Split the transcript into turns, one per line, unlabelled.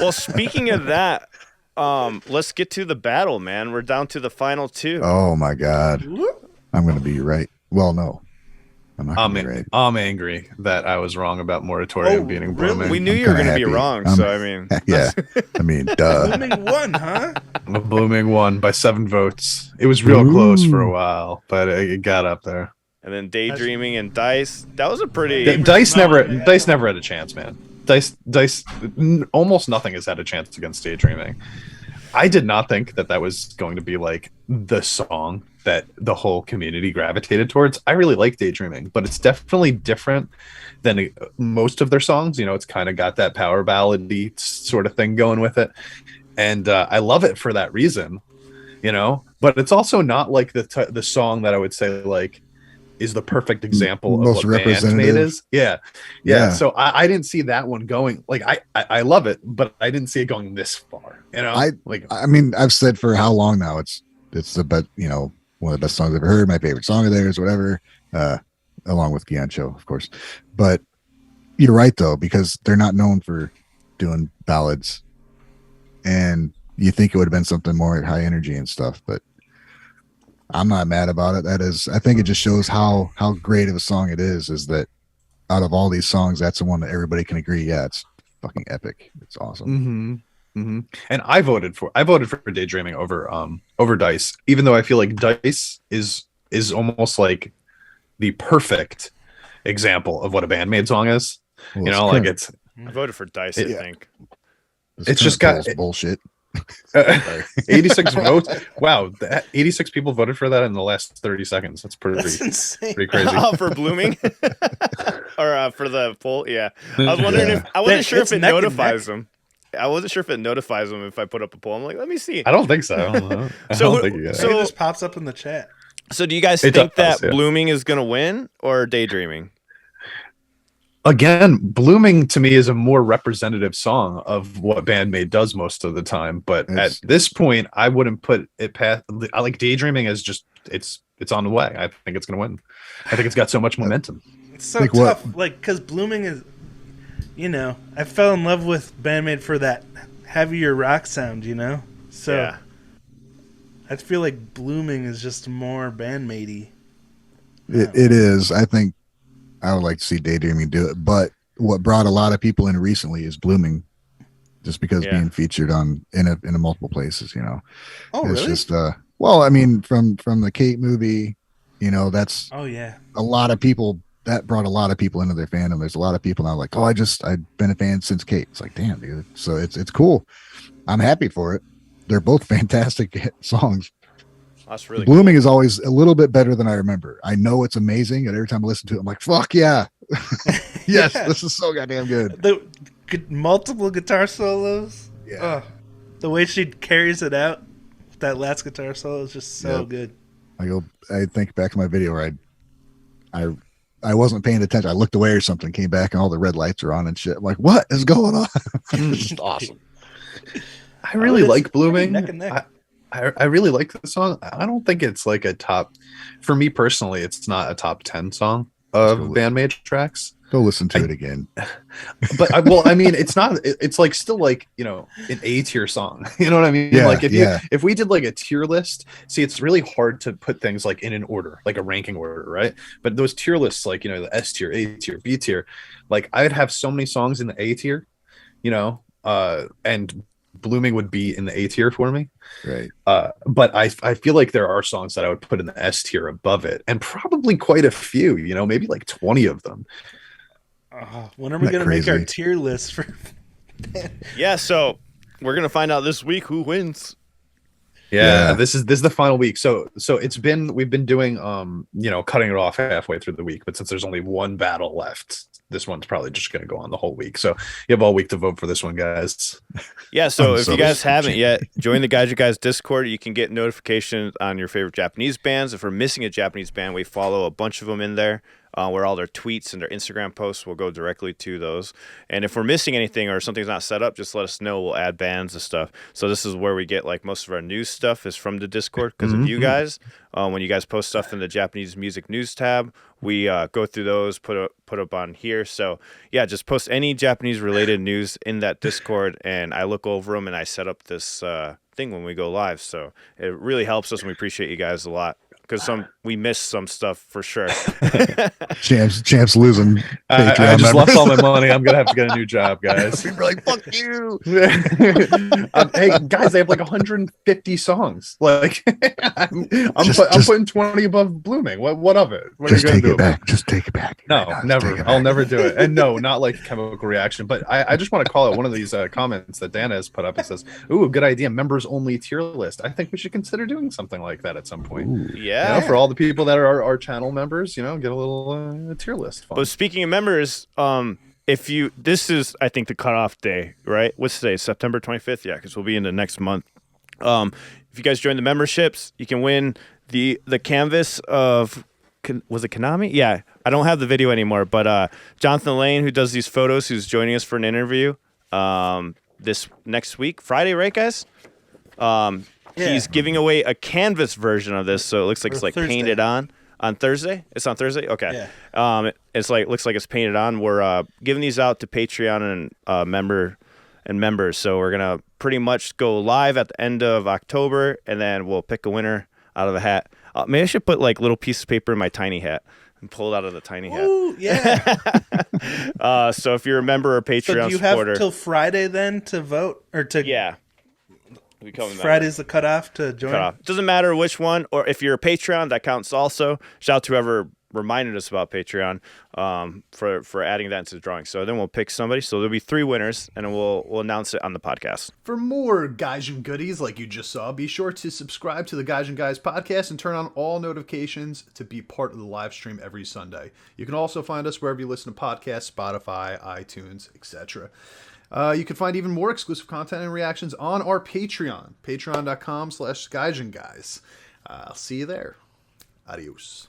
Well, speaking of that, let's get to the battle, man. We're down to the final two.
Oh my God. I'm going to be right. Well, no, I'm not going
I'm
to be right.
I'm angry that I was wrong about Moratorium
Oh,
beating
really?
Blooming.
We knew
I'm
you were
kind
going
of
to be
happy.
wrong, so I mean,
Yeah. I mean, duh.
Blooming won, huh?
Blooming won by 7 votes. It was real close for a while, but it got up there.
and then Daydreaming and Dice. That was a pretty.
Dice never had a chance, man. Dice, almost nothing has had a chance against Daydreaming. I did not think that was going to be like the song that the whole community gravitated towards. I really like Daydreaming, but it's definitely different than most of their songs. You know, it's kind of got that power ballady sort of thing going with it, and I love it for that reason. You know, but it's also not like the song that I would say like is the perfect example
Most
of what BAND-MAID is. Yeah. So I didn't see that one going like I love it, but I didn't see it going this far. You know,
I mean, I've said for how long now it's the best, you know, one of the best songs I've ever heard. My favorite song of theirs, whatever, along with Giancho, of course. But you're right though, because they're not known for doing ballads, and you think it would have been something more high energy and stuff, but I'm not mad about it. I think it just shows how great of a song it is that out of all these songs, that's the one that everybody can agree. Yeah, it's fucking epic. It's awesome.
And I voted for Daydreaming over Dice, even though I feel like Dice is almost like the perfect example of what a BAND-MAID song is.
Well,
you know, like it's.
I voted for Dice. I think
It's
just got
bullshit.
86 votes. Wow, 86 people voted for that in the last 30 seconds. That's
insane.
pretty crazy.
Oh, for Blooming or for the poll. Yeah, I was wondering if I wasn't sure if it notifies them. I wasn't sure if it notifies them if I put up a poll. I'm like, let me see.
I don't think so. I don't think you
So it just pops up in the chat.
So do you guys think that Blooming is gonna win or Daydreaming?
Again, Blooming to me is a more representative song of what BAND-MAID does most of the time. But at this point, I wouldn't put it past. I like Daydreaming as just it's on the way. I think it's going to win. I think it's got so much momentum.
It's so tough, like because Blooming is, you know, I fell in love with BAND-MAID for that heavier rock sound, you know. So
yeah.
I feel like Blooming is just more BAND-MAID-y.
It is. I think I would like to see Daydreaming do it, but what brought a lot of people in recently is Blooming, just because being featured in a multiple places, you know.
Oh,
it's
really?
just well, I mean, from the Kate movie, you know, that's a lot of people that brought a lot of people into their fandom. There's a lot of people now like, oh, I've been a fan since Kate. It's like, damn, dude. So it's cool. I'm happy for it. They're both fantastic hit songs.
That's really
Blooming is always a little bit better than I remember. I know it's amazing, and every time I listen to it, I'm like, "Fuck yeah, yes, this is so goddamn good."
The multiple guitar solos, the way she carries it out, that last guitar solo is just so good.
I think back to my video where I wasn't paying attention. I looked away or something, came back, and all the red lights are on and shit. I'm like, what is going on?
It's awesome. I really like Blooming.
Neck and neck.
I really like the song. I don't think it's like a top, for me personally, it's not a top 10 song of BAND-MAID tracks.
Go listen to it again.
But I mean, it's not, it's like still like, you know, an A tier song. You know what I mean?
Yeah,
like if we did like a tier list, see, it's really hard to put things like in an order, like a ranking order, right? But those tier lists, like, you know, the S tier, A tier, B tier, like I'd have so many songs in the A tier, you know, and Blooming would be in the A tier for me,
right?
But I feel like there are songs that I would put in the S tier above it, and probably quite a few. You know, maybe like 20 of them.
When are we gonna make our tier list for?
Yeah, so we're gonna find out this week who wins.
Yeah, this is the final week. So we've been doing you know, cutting it off halfway through the week, but since there's only one battle left, this one's probably just going to go on the whole week. So you have all week to vote for this one, guys.
Yeah, so if you guys haven't yet, join the Gaijin Guys Discord. You can get notifications on your favorite Japanese bands. If we're missing a Japanese band, we follow a bunch of them in there. where all their tweets and their Instagram posts will go directly to those. And if we're missing anything or something's not set up, just let us know. We'll add bands and stuff. So this is where we get like most of our news stuff is from the Discord because of you guys. When you guys post stuff in the Japanese music news tab, we go through those, put up on here. So yeah, just post any Japanese related news in that Discord, and I look over them and I set up this thing when we go live. So it really helps us, and we appreciate you guys a lot because we miss some stuff for sure.
Champs losing.
I just
members.
lost all my money. I'm gonna have to get a new job, guys.
People are like, fuck you.
Hey guys, they have like 150 songs. Like I'm putting 20 above Blooming. What of it? What
just
are you
take
gonna
it
do?
back. Just take it back.
No,
Right now,
never.
take it
I'll
back.
never do it. And no, not like Chemical Reaction. But I just want to call out one of these comments that Dana has put up. It says, "Ooh, good idea, members only tier list." I think we should consider doing something like that at some point.
Ooh.
Yeah.
You know, for all the people that are our channel members, you know, get a little tier list. Fun.
But speaking of members, this is, I think, the cutoff day, right? What's today? September 25th? Yeah, because we'll be in the next month. If you guys join the memberships, you can win the canvas of, was it Konami? Yeah, I don't have the video anymore, but Jonathan Lane, who does these photos, who's joining us for an interview this next week, Friday, right, guys? He's giving away a canvas version of this, so it looks like it's like
Thursday.
painted on Thursday. It's on Thursday. Okay.
Yeah.
It's like looks like it's painted on. We're giving these out to Patreon and members. So we're gonna pretty much go live at the end of October, and then we'll pick a winner out of a hat. Maybe I should put like little piece of paper in my tiny hat and pull it out of the tiny hat.
Ooh, yeah.
So if you're a member or Patreon
So do you
supporter,
have till Friday then to vote or to?
yeah. Become a member.
Friday's the cutoff to join.
Cutoff. Doesn't matter which one, or if you're a Patreon, that counts also. Shout out to whoever reminded us about Patreon for adding that into the drawing. So then we'll pick somebody. So there'll be 3 winners, and then we'll announce it on the podcast.
For more Gaijin goodies like you just saw, be sure to subscribe to the Gaijin Guys podcast and turn on all notifications to be part of the live stream every Sunday. You can also find us wherever you listen to podcasts, Spotify, iTunes, etc. You can find even more exclusive content and reactions on our Patreon, patreon.com/Gaijin Guys. I'll see you there. Adios.